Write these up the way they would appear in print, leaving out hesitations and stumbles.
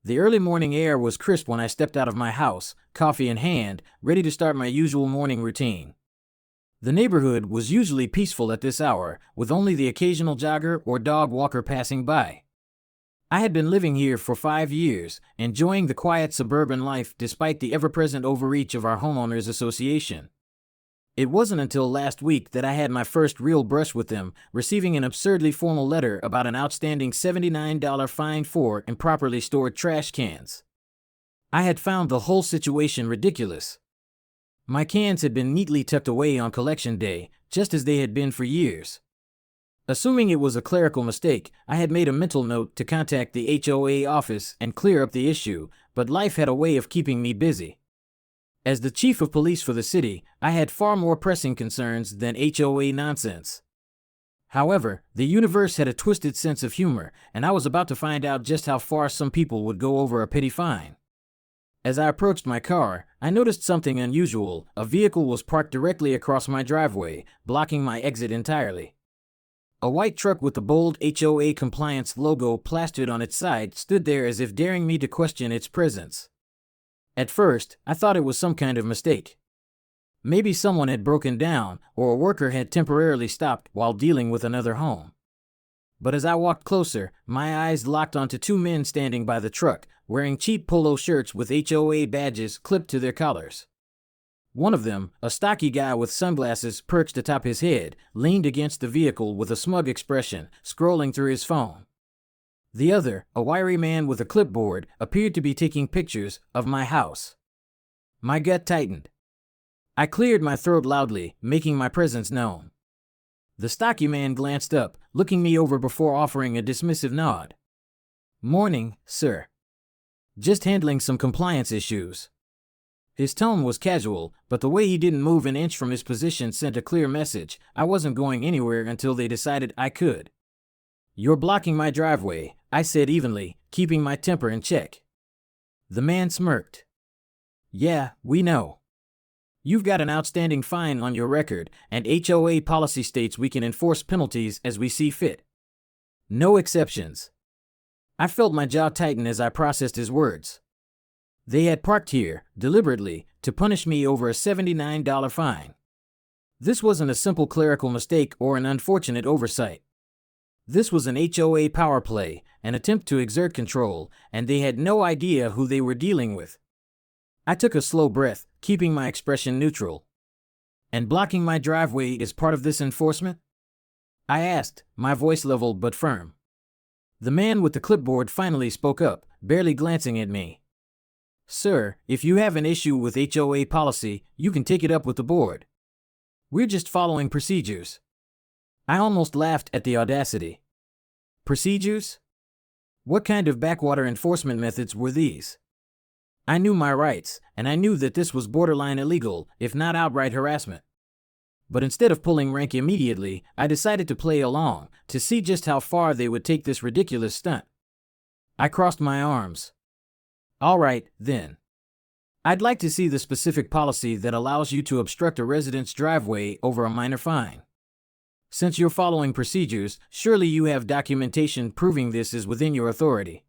The early morning air was crisp when I stepped out of my house, coffee in hand, ready to start my usual morning routine. The neighborhood was usually peaceful at this hour, with only the occasional jogger or dog walker passing by. I had been living here for 5 years, enjoying the quiet suburban life despite the ever-present overreach of our homeowners association. It wasn't until last week that I had my first real brush with them, receiving an absurdly formal letter about an outstanding $79 fine for improperly stored trash cans. I had found the whole situation ridiculous. My cans had been neatly tucked away on collection day, just as they had been for years. Assuming it was a clerical mistake, I had made a mental note to contact the HOA office and clear up the issue, but life had a way of keeping me busy. As the chief of police for the city, I had far more pressing concerns than HOA nonsense. However, the universe had a twisted sense of humor, and I was about to find out just how far some people would go over a petty fine. As I approached my car, I noticed something unusual. A vehicle was parked directly across my driveway, blocking my exit entirely. A white truck with the bold HOA compliance logo plastered on its side stood there as if daring me to question its presence. At first, I thought it was some kind of mistake. Maybe someone had broken down, or a worker had temporarily stopped while dealing with another home. But as I walked closer, my eyes locked onto 2 men standing by the truck, wearing cheap polo shirts with HOA badges clipped to their collars. One of them, a stocky guy with sunglasses perched atop his head, leaned against the vehicle with a smug expression, scrolling through his phone. The other, a wiry man with a clipboard, appeared to be taking pictures of my house. My gut tightened. I cleared my throat loudly, making my presence known. The stocky man glanced up, looking me over before offering a dismissive nod. "Morning, sir. Just handling some compliance issues." His tone was casual, but the way he didn't move an inch from his position sent a clear message. I wasn't going anywhere until they decided I could. "You're blocking my driveway," I said evenly, keeping my temper in check. The man smirked. "Yeah, we know. You've got an outstanding fine on your record, and HOA policy states we can enforce penalties as we see fit. No exceptions." I felt my jaw tighten as I processed his words. They had parked here, deliberately, to punish me over a $79 fine. This wasn't a simple clerical mistake or an unfortunate oversight. This was an HOA power play, an attempt to exert control, and they had no idea who they were dealing with. I took a slow breath, keeping my expression neutral. "And blocking my driveway is part of this enforcement?" I asked, my voice level but firm. The man with the clipboard finally spoke up, barely glancing at me. "Sir, if you have an issue with HOA policy, you can take it up with the board. We're just following procedures." I almost laughed at the audacity. Procedures? What kind of backwater enforcement methods were these? I knew my rights, and I knew that this was borderline illegal, if not outright harassment. But instead of pulling rank immediately, I decided to play along, to see just how far they would take this ridiculous stunt. I crossed my arms. "All right, then. I'd like to see the specific policy that allows you to obstruct a resident's driveway over a minor fine. Since you're following procedures, surely you have documentation proving this is within your authority."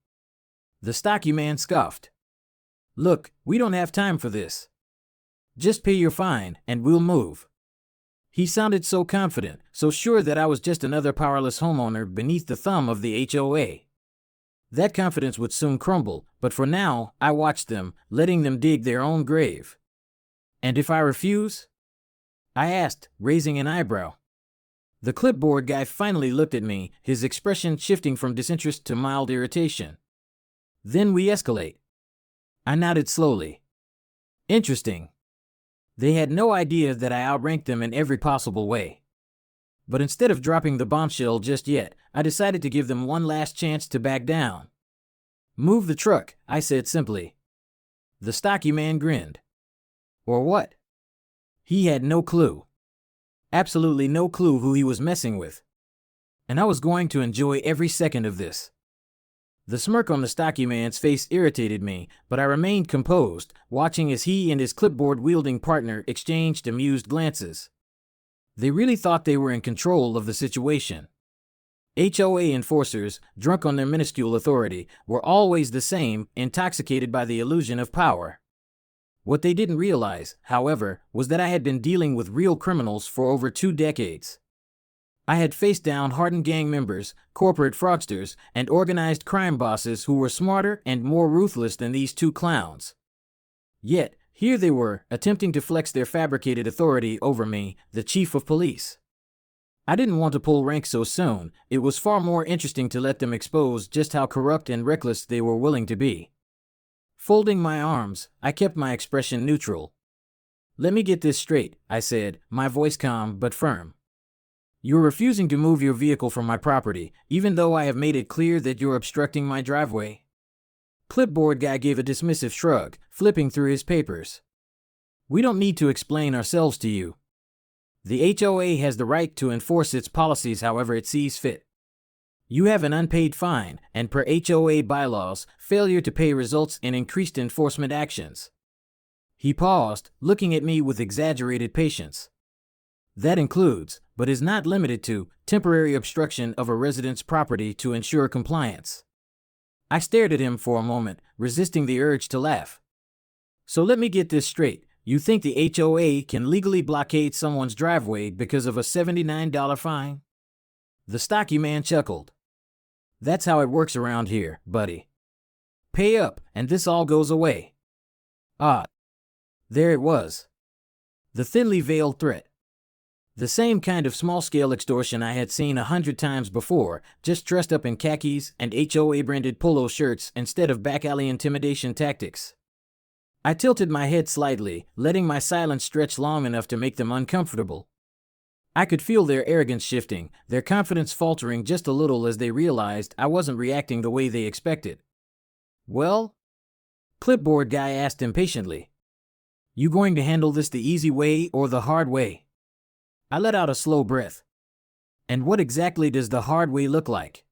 The stocky man scoffed. "Look, we don't have time for this. Just pay your fine, and we'll move." He sounded so confident, so sure that I was just another powerless homeowner beneath the thumb of the HOA. That confidence would soon crumble, but for now, I watched them, letting them dig their own grave. "And if I refuse?" I asked, raising an eyebrow. The clipboard guy finally looked at me, his expression shifting from disinterest to mild irritation. "Then we escalate." I nodded slowly. Interesting. They had no idea that I outranked them in every possible way. But instead of dropping the bombshell just yet, I decided to give them one last chance to back down. "Move the truck," I said simply. The stocky man grinned. Or what? He had no clue. Absolutely no clue who he was messing with. And I was going to enjoy every second of this. The smirk on the stocky man's face irritated me, but I remained composed, watching as he and his clipboard-wielding partner exchanged amused glances. They really thought they were in control of the situation. HOA enforcers, drunk on their minuscule authority, were always the same, intoxicated by the illusion of power. What they didn't realize, however, was that I had been dealing with real criminals for over 2 decades. I had faced down hardened gang members, corporate fraudsters, and organized crime bosses who were smarter and more ruthless than these 2 clowns. Yet, here they were, attempting to flex their fabricated authority over me, the chief of police. I didn't want to pull rank so soon. It was far more interesting to let them expose just how corrupt and reckless they were willing to be. Folding my arms, I kept my expression neutral. "Let me get this straight," I said, my voice calm but firm. "You're refusing to move your vehicle from my property, even though I have made it clear that you're obstructing my driveway?" Clipboard guy gave a dismissive shrug, flipping through his papers. "We don't need to explain ourselves to you. The HOA has the right to enforce its policies however it sees fit. You have an unpaid fine, and per HOA bylaws, failure to pay results in increased enforcement actions." He paused, looking at me with exaggerated patience. "That includes, but is not limited to, temporary obstruction of a resident's property to ensure compliance." I stared at him for a moment, resisting the urge to laugh. "So let me get this straight. You think the HOA can legally blockade someone's driveway because of a $79 fine?" The stocky man chuckled. "That's how it works around here, buddy. Pay up, and this all goes away." Ah, there it was. The thinly veiled threat. The same kind of small-scale extortion I had seen 100 times before, just dressed up in khakis and HOA-branded polo shirts instead of back-alley intimidation tactics. I tilted my head slightly, letting my silence stretch long enough to make them uncomfortable. I could feel their arrogance shifting, their confidence faltering just a little as they realized I wasn't reacting the way they expected. "Well?" Clipboard guy asked impatiently. "You going to handle this the easy way or the hard way?" I let out a slow breath. "And what exactly does the hard way look like?"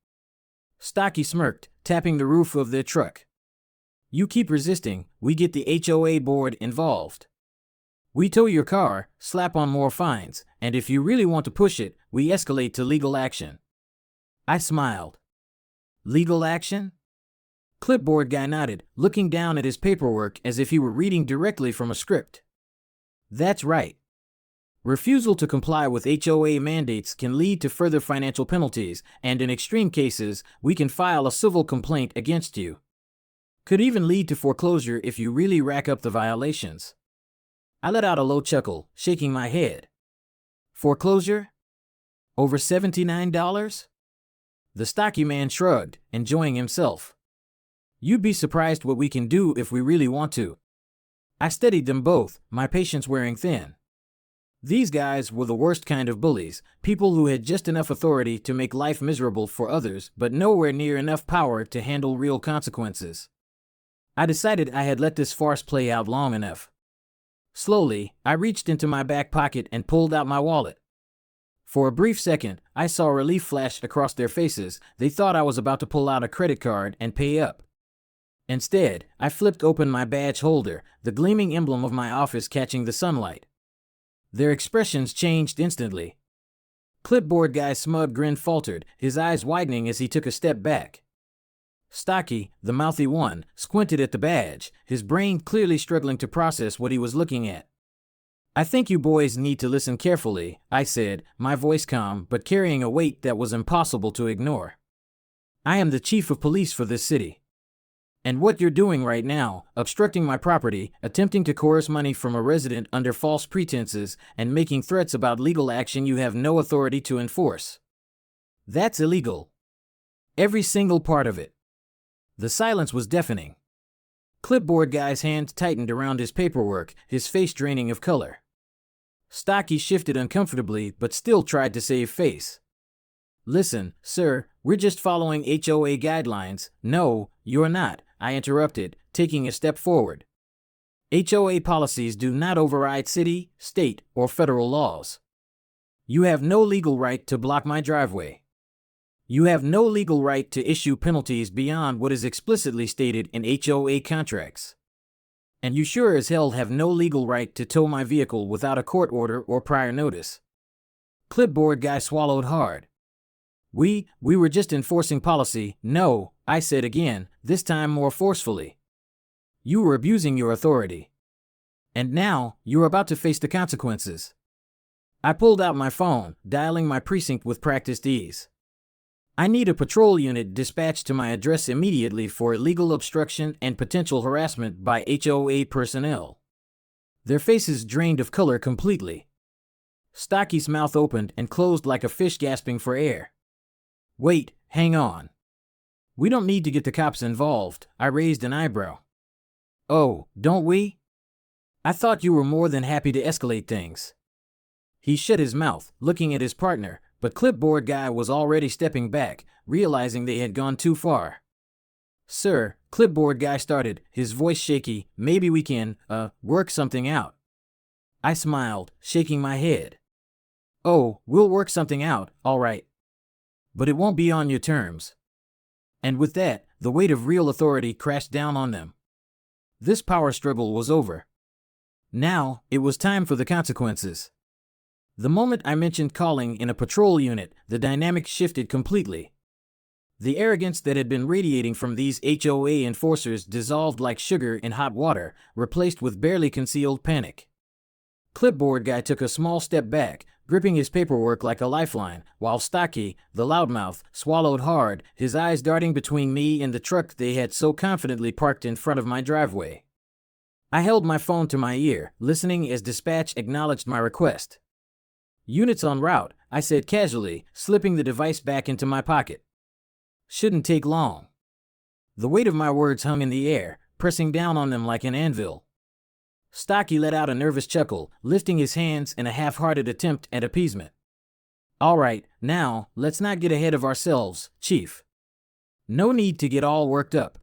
Stocky smirked, tapping the roof of their truck. "You keep resisting, we get the HOA board involved. We tow your car, slap on more fines, and if you really want to push it, we escalate to legal action." I smiled. "Legal action?" Clipboard guy nodded, looking down at his paperwork as if he were reading directly from a script. "That's right. Refusal to comply with HOA mandates can lead to further financial penalties, and in extreme cases, we can file a civil complaint against you. Could even lead to foreclosure if you really rack up the violations." I let out a low chuckle, shaking my head. "Foreclosure? Over $79? The stocky man shrugged, enjoying himself. "You'd be surprised what we can do if we really want to." I steadied them both, my patience wearing thin. These guys were the worst kind of bullies, people who had just enough authority to make life miserable for others, but nowhere near enough power to handle real consequences. I decided I had let this farce play out long enough. Slowly, I reached into my back pocket and pulled out my wallet. For a brief second, I saw relief flash across their faces. They thought I was about to pull out a credit card and pay up. Instead, I flipped open my badge holder, the gleaming emblem of my office catching the sunlight. Their expressions changed instantly. Clipboard guy's smug grin faltered, his eyes widening as he took a step back. Stocky, the mouthy one, squinted at the badge, his brain clearly struggling to process what he was looking at. "I think you boys need to listen carefully," I said, my voice calm but carrying a weight that was impossible to ignore. "I am the chief of police for this city. And what you're doing right now, obstructing my property, attempting to coerce money from a resident under false pretenses, and making threats about legal action you have no authority to enforce. That's illegal. Every single part of it." The silence was deafening. Clipboard guy's hands tightened around his paperwork, his face draining of color. Stocky shifted uncomfortably but still tried to save face. "Listen, sir, we're just following HOA guidelines." "No, you're not," I interrupted, taking a step forward. "HOA policies do not override city, state, or federal laws. You have no legal right to block my driveway. You have no legal right to issue penalties beyond what is explicitly stated in HOA contracts. And you sure as hell have no legal right to tow my vehicle without a court order or prior notice." Clipboard guy swallowed hard. We were just enforcing policy. No, I said again, this time more forcefully. You were abusing your authority. And now, you're about to face the consequences. I pulled out my phone, dialing my precinct with practiced ease. I need a patrol unit dispatched to my address immediately for illegal obstruction and potential harassment by HOA personnel. Their faces drained of color completely. Stocky's mouth opened and closed like a fish gasping for air. Wait, hang on. We don't need to get the cops involved. I raised an eyebrow. Oh, don't we? I thought you were more than happy to escalate things. He shut his mouth, looking at his partner, but Clipboard Guy was already stepping back, realizing they had gone too far. Sir, Clipboard Guy started, his voice shaky, maybe we can, work something out. I smiled, shaking my head. Oh, we'll work something out, all right. But it won't be on your terms. And with that, the weight of real authority crashed down on them. This power struggle was over. Now, it was time for the consequences. The moment I mentioned calling in a patrol unit, the dynamic shifted completely. The arrogance that had been radiating from these HOA enforcers dissolved like sugar in hot water, replaced with barely concealed panic. Clipboard Guy took a small step back, gripping his paperwork like a lifeline, while Stocky, the loudmouth, swallowed hard, his eyes darting between me and the truck they had so confidently parked in front of my driveway. I held my phone to my ear, listening as dispatch acknowledged my request. Units en route, I said casually, slipping the device back into my pocket. Shouldn't take long. The weight of my words hung in the air, pressing down on them like an anvil. Stocky let out a nervous chuckle, lifting his hands in a half-hearted attempt at appeasement. All right, now, let's not get ahead of ourselves, Chief. No need to get all worked up.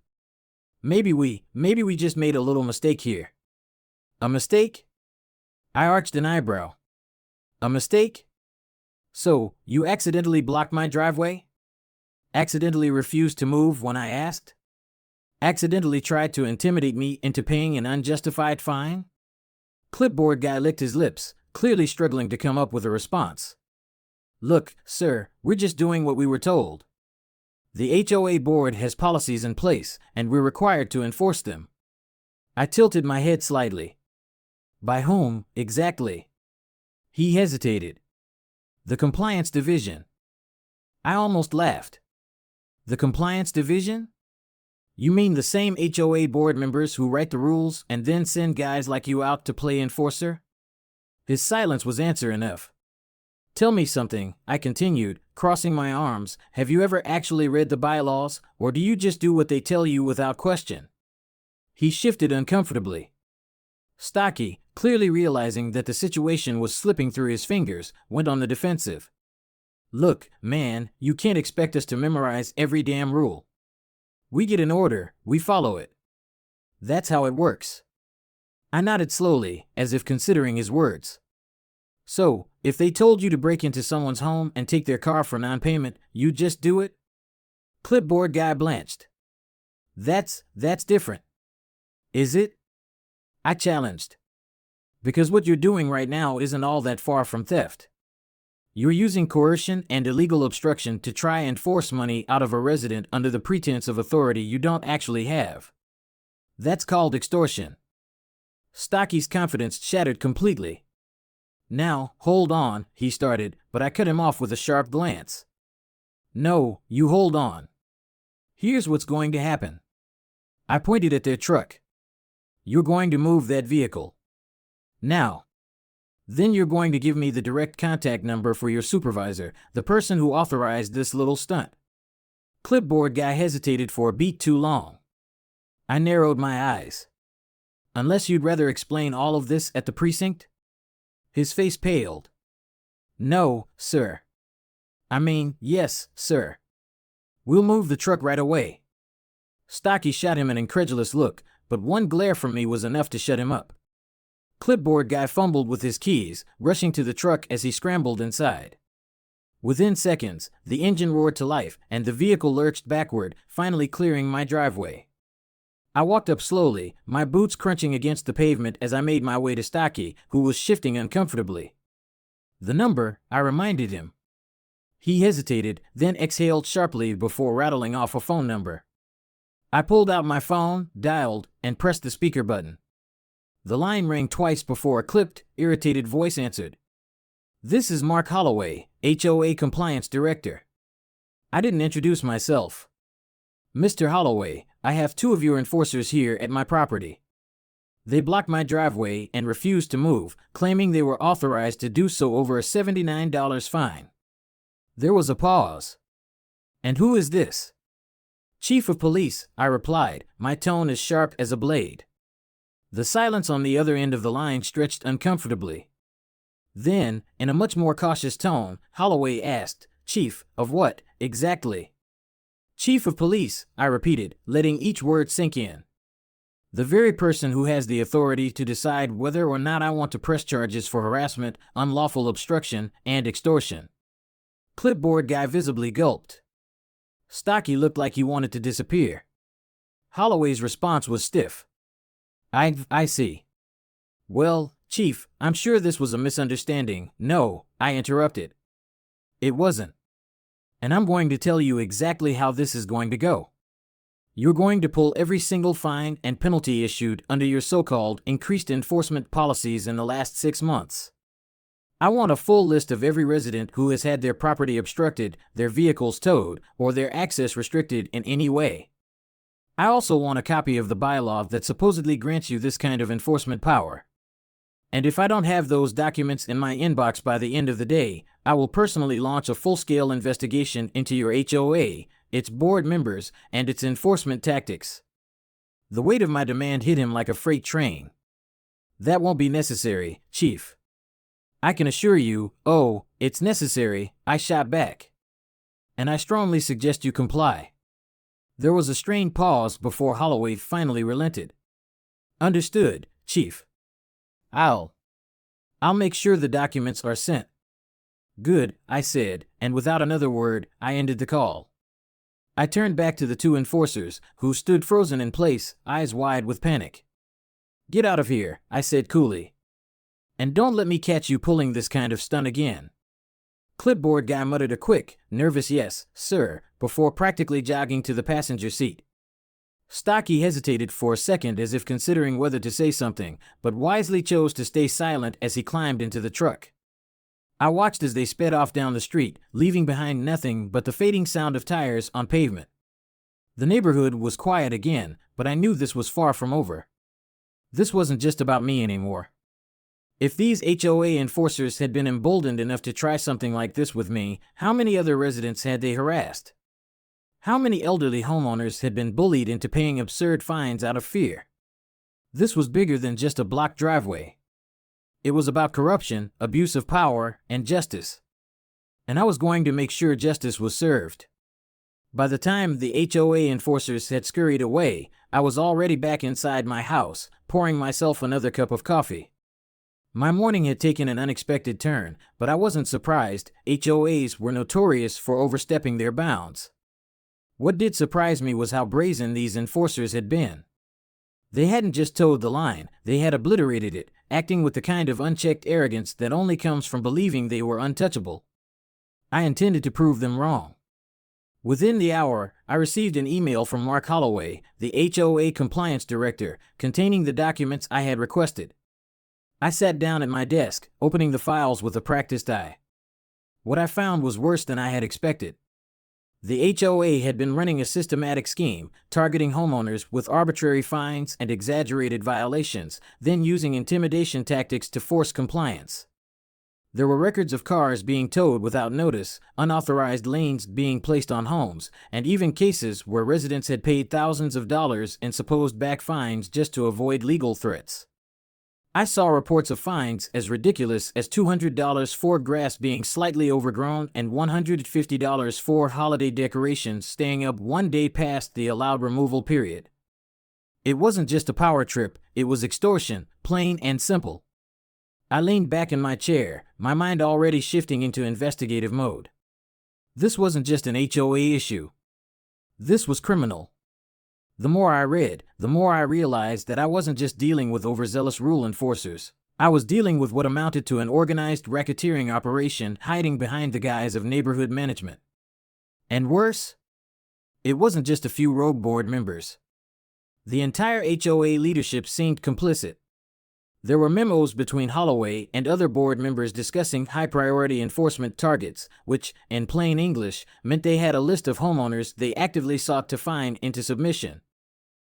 Maybe we just made a little mistake here. A mistake? I arched an eyebrow. A mistake? So, you accidentally blocked my driveway? Accidentally refused to move when I asked? Accidentally tried to intimidate me into paying an unjustified fine? Clipboard Guy licked his lips, clearly struggling to come up with a response. Look, sir, we're just doing what we were told. The HOA board has policies in place, and we're required to enforce them. I tilted my head slightly. By whom, exactly? He hesitated. The Compliance Division. I almost laughed. The Compliance Division? You mean the same HOA board members who write the rules and then send guys like you out to play enforcer? His silence was answer enough. Tell me something, I continued, crossing my arms. Have you ever actually read the bylaws, or do you just do what they tell you without question? He shifted uncomfortably. Stocky, clearly realizing that the situation was slipping through his fingers, went on the defensive. Look, man, you can't expect us to memorize every damn rule. We get an order, we follow it. That's how it works. I nodded slowly, as if considering his words. So, if they told you to break into someone's home and take their car for non-payment, you'd just do it? Clipboard Guy blanched. That's different. Is it? I challenged. Because what you're doing right now isn't all that far from theft. You're using coercion and illegal obstruction to try and force money out of a resident under the pretense of authority you don't actually have. That's called extortion. Stocky's confidence shattered completely. Now, hold on, he started, but I cut him off with a sharp glance. No, you hold on. Here's what's going to happen. I pointed at their truck. You're going to move that vehicle. Now. Then you're going to give me the direct contact number for your supervisor, the person who authorized this little stunt. Clipboard Guy hesitated for a beat too long. I narrowed my eyes. Unless you'd rather explain all of this at the precinct? His face paled. No, sir. I mean, yes, sir. We'll move the truck right away. Stocky shot him an incredulous look, but one glare from me was enough to shut him up. Clipboard Guy fumbled with his keys, rushing to the truck as he scrambled inside. Within seconds, the engine roared to life, and the vehicle lurched backward, finally clearing my driveway. I walked up slowly, my boots crunching against the pavement as I made my way to Stocky, who was shifting uncomfortably. The number, I reminded him. He hesitated, then exhaled sharply before rattling off a phone number. I pulled out my phone, dialed, and pressed the speaker button. The line rang twice before a clipped, irritated voice answered. "This is Mark Holloway, HOA Compliance Director." I didn't introduce myself. "Mr. Holloway, I have 2 of your enforcers here at my property. They blocked my driveway and refused to move, claiming they were authorized to do so over a $79 fine." There was a pause. "And who is this?" "Chief of Police," I replied, my tone as sharp as a blade. The silence on the other end of the line stretched uncomfortably. Then, in a much more cautious tone, Holloway asked, "Chief of what, exactly?" "Chief of Police," I repeated, letting each word sink in. "The very person who has the authority to decide whether or not I want to press charges for harassment, unlawful obstruction, and extortion." Clipboard guy visibly gulped. Stocky looked like he wanted to disappear. Holloway's response was stiff. I see. Well, Chief, I'm sure this was a misunderstanding." "No," I interrupted. "It wasn't. And I'm going to tell you exactly how this is going to go. You're going to pull every single fine and penalty issued under your so-called increased enforcement policies in the last 6 months. I want a full list of every resident who has had their property obstructed, their vehicles towed, or their access restricted in any way. I also want a copy of the bylaw that supposedly grants you this kind of enforcement power. And if I don't have those documents in my inbox by the end of the day, I will personally launch a full-scale investigation into your HOA, its board members, and its enforcement tactics." The weight of my demand hit him like a freight train. "That won't be necessary, Chief." "I can assure you." "Oh, it's necessary," I shot back. "And I strongly suggest you comply." There was a strained pause before Holloway finally relented. "Understood, Chief. I'll make sure the documents are sent." "Good," I said, and without another word, I ended the call. I turned back to the 2 enforcers, who stood frozen in place, eyes wide with panic. "Get out of here," I said coolly. "And don't let me catch you pulling this kind of stunt again." Clipboard guy muttered a quick, nervous "yes, sir," before practically jogging to the passenger seat. Stocky hesitated for a second as if considering whether to say something, but wisely chose to stay silent as he climbed into the truck. I watched as they sped off down the street, leaving behind nothing but the fading sound of tires on pavement. The neighborhood was quiet again, but I knew this was far from over. This wasn't just about me anymore. If these HOA enforcers had been emboldened enough to try something like this with me, how many other residents had they harassed? How many elderly homeowners had been bullied into paying absurd fines out of fear? This was bigger than just a blocked driveway. It was about corruption, abuse of power, and justice. And I was going to make sure justice was served. By the time the HOA enforcers had scurried away, I was already back inside my house, pouring myself another cup of coffee. My morning had taken an unexpected turn, but I wasn't surprised. HOAs were notorious for overstepping their bounds. What did surprise me was how brazen these enforcers had been. They hadn't just towed the line, they had obliterated it, acting with the kind of unchecked arrogance that only comes from believing they were untouchable. I intended to prove them wrong. Within the hour, I received an email from Mark Holloway, the HOA Compliance Director, containing the documents I had requested. I sat down at my desk, opening the files with a practiced eye. What I found was worse than I had expected. The HOA had been running a systematic scheme, targeting homeowners with arbitrary fines and exaggerated violations, then using intimidation tactics to force compliance. There were records of cars being towed without notice, unauthorized liens being placed on homes, and even cases where residents had paid thousands of dollars in supposed back fines just to avoid legal threats. I saw reports of fines as ridiculous as $200 for grass being slightly overgrown and $150 for holiday decorations staying up 1 day past the allowed removal period. It wasn't just a power trip, it was extortion, plain and simple. I leaned back in my chair, my mind already shifting into investigative mode. This wasn't just an HOA issue. This was criminal. The more I read, the more I realized that I wasn't just dealing with overzealous rule enforcers. I was dealing with what amounted to an organized racketeering operation hiding behind the guise of neighborhood management. And worse, it wasn't just a few rogue board members. The entire HOA leadership seemed complicit. There were memos between Holloway and other board members discussing high-priority enforcement targets, which, in plain English, meant they had a list of homeowners they actively sought to fine into submission.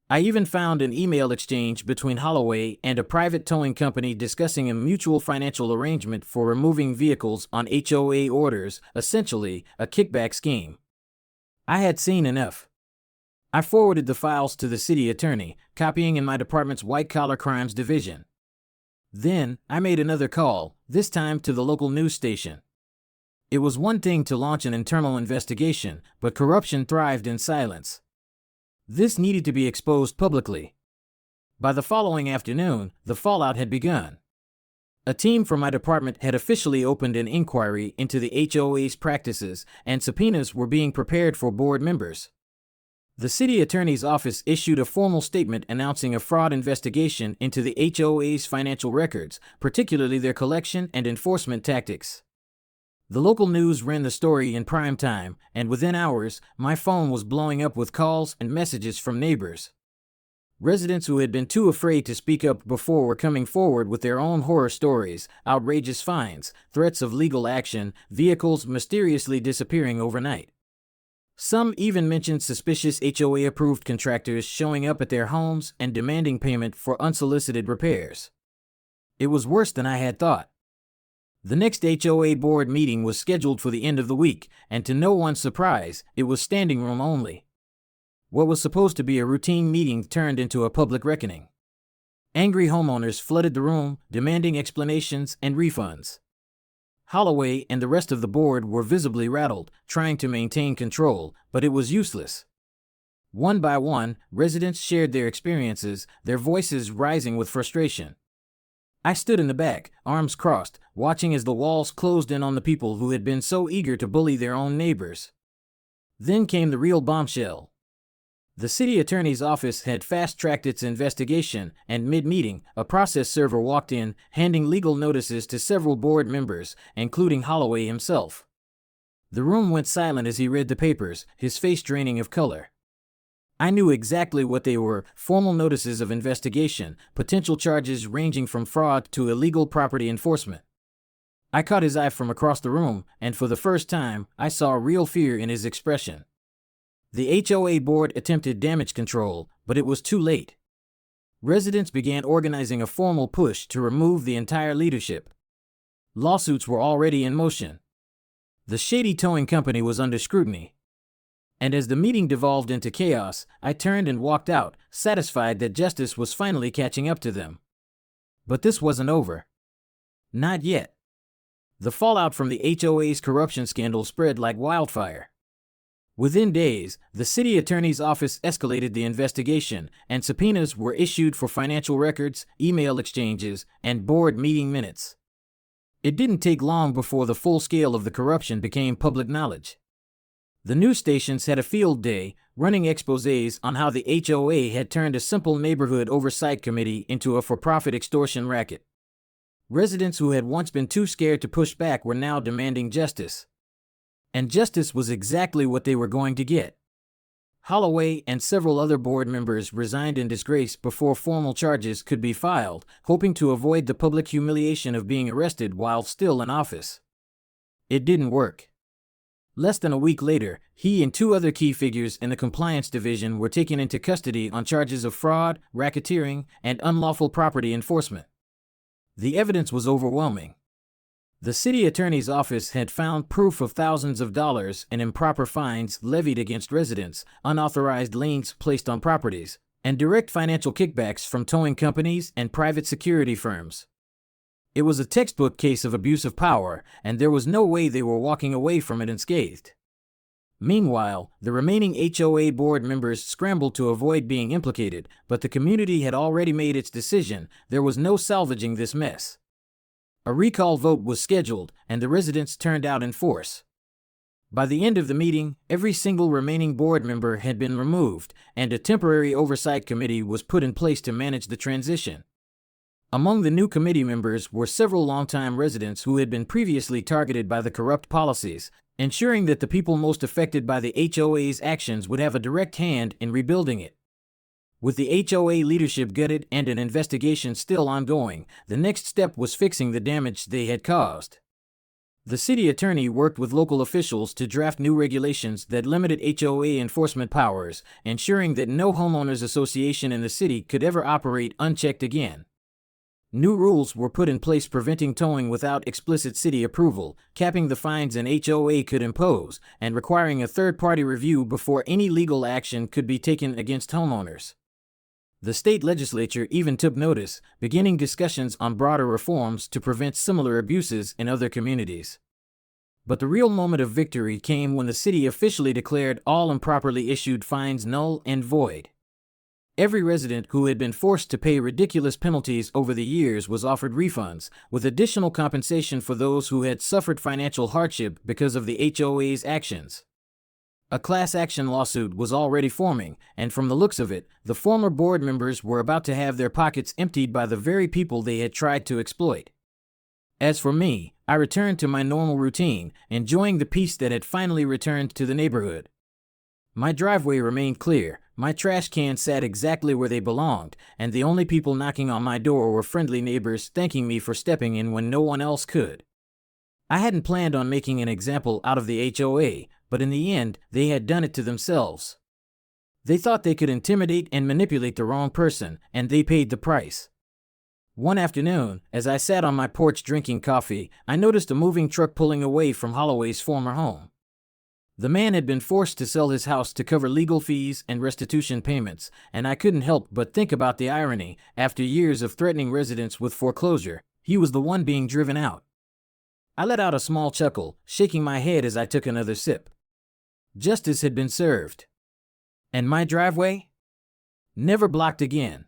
I even found an email exchange between Holloway and a private towing company discussing a mutual financial arrangement for removing vehicles on HOA orders, essentially a kickback scheme. I had seen enough. I forwarded the files to the city attorney, copying in my department's white-collar crimes division. Then, I made another call, this time to the local news station. It was one thing to launch an internal investigation, but corruption thrived in silence. This needed to be exposed publicly. By the following afternoon, the fallout had begun. A team from my department had officially opened an inquiry into the HOA's practices, and subpoenas were being prepared for board members. The city attorney's office issued a formal statement announcing a fraud investigation into the HOA's financial records, particularly their collection and enforcement tactics. The local news ran the story in prime time, and within hours, my phone was blowing up with calls and messages from neighbors. Residents who had been too afraid to speak up before were coming forward with their own horror stories, outrageous fines, threats of legal action, vehicles mysteriously disappearing overnight. Some even mentioned suspicious HOA-approved contractors showing up at their homes and demanding payment for unsolicited repairs. It was worse than I had thought. The next HOA board meeting was scheduled for the end of the week, and to no one's surprise, it was standing room only. What was supposed to be a routine meeting turned into a public reckoning. Angry homeowners flooded the room, demanding explanations and refunds. Holloway and the rest of the board were visibly rattled, trying to maintain control, but it was useless. One by one, residents shared their experiences, their voices rising with frustration. I stood in the back, arms crossed, watching as the walls closed in on the people who had been so eager to bully their own neighbors. Then came the real bombshell. The city attorney's office had fast-tracked its investigation, and mid-meeting, a process server walked in, handing legal notices to several board members, including Holloway himself. The room went silent as he read the papers, his face draining of color. I knew exactly what they were: formal notices of investigation, potential charges ranging from fraud to illegal property enforcement. I caught his eye from across the room, and for the first time, I saw real fear in his expression. The HOA board attempted damage control, but it was too late. Residents began organizing a formal push to remove the entire leadership. Lawsuits were already in motion. The shady towing company was under scrutiny. And as the meeting devolved into chaos, I turned and walked out, satisfied that justice was finally catching up to them. But this wasn't over. Not yet. The fallout from the HOA's corruption scandal spread like wildfire. Within days, the city attorney's office escalated the investigation, and subpoenas were issued for financial records, email exchanges, and board meeting minutes. It didn't take long before the full scale of the corruption became public knowledge. The news stations had a field day, running exposés on how the HOA had turned a simple neighborhood oversight committee into a for-profit extortion racket. Residents who had once been too scared to push back were now demanding justice. And justice was exactly what they were going to get. Holloway and several other board members resigned in disgrace before formal charges could be filed, hoping to avoid the public humiliation of being arrested while still in office. It didn't work. Less than a week later, he and two other key figures in the compliance division were taken into custody on charges of fraud, racketeering, and unlawful property enforcement. The evidence was overwhelming. The city attorney's office had found proof of thousands of dollars in improper fines levied against residents, unauthorized liens placed on properties, and direct financial kickbacks from towing companies and private security firms. It was a textbook case of abuse of power, and there was no way they were walking away from it unscathed. Meanwhile, the remaining HOA board members scrambled to avoid being implicated, but the community had already made its decision. There was no salvaging this mess. A recall vote was scheduled, and the residents turned out in force. By the end of the meeting, every single remaining board member had been removed, and a temporary oversight committee was put in place to manage the transition. Among the new committee members were several longtime residents who had been previously targeted by the corrupt policies, ensuring that the people most affected by the HOA's actions would have a direct hand in rebuilding it. With the HOA leadership gutted and an investigation still ongoing, the next step was fixing the damage they had caused. The city attorney worked with local officials to draft new regulations that limited HOA enforcement powers, ensuring that no homeowners association in the city could ever operate unchecked again. New rules were put in place preventing towing without explicit city approval, capping the fines an HOA could impose, and requiring a third-party review before any legal action could be taken against homeowners. The state legislature even took notice, beginning discussions on broader reforms to prevent similar abuses in other communities. But the real moment of victory came when the city officially declared all improperly issued fines null and void. Every resident who had been forced to pay ridiculous penalties over the years was offered refunds, with additional compensation for those who had suffered financial hardship because of the HOA's actions. A class action lawsuit was already forming, and from the looks of it, the former board members were about to have their pockets emptied by the very people they had tried to exploit. As for me, I returned to my normal routine, enjoying the peace that had finally returned to the neighborhood. My driveway remained clear, my trash cans sat exactly where they belonged, and the only people knocking on my door were friendly neighbors thanking me for stepping in when no one else could. I hadn't planned on making an example out of the HOA, but in the end, they had done it to themselves. They thought they could intimidate and manipulate the wrong person, and they paid the price. One afternoon, as I sat on my porch drinking coffee, I noticed a moving truck pulling away from Holloway's former home. The man had been forced to sell his house to cover legal fees and restitution payments, and I couldn't help but think about the irony. After years of threatening residents with foreclosure, he was the one being driven out. I let out a small chuckle, shaking my head as I took another sip. Justice had been served. And my driveway? Never blocked again.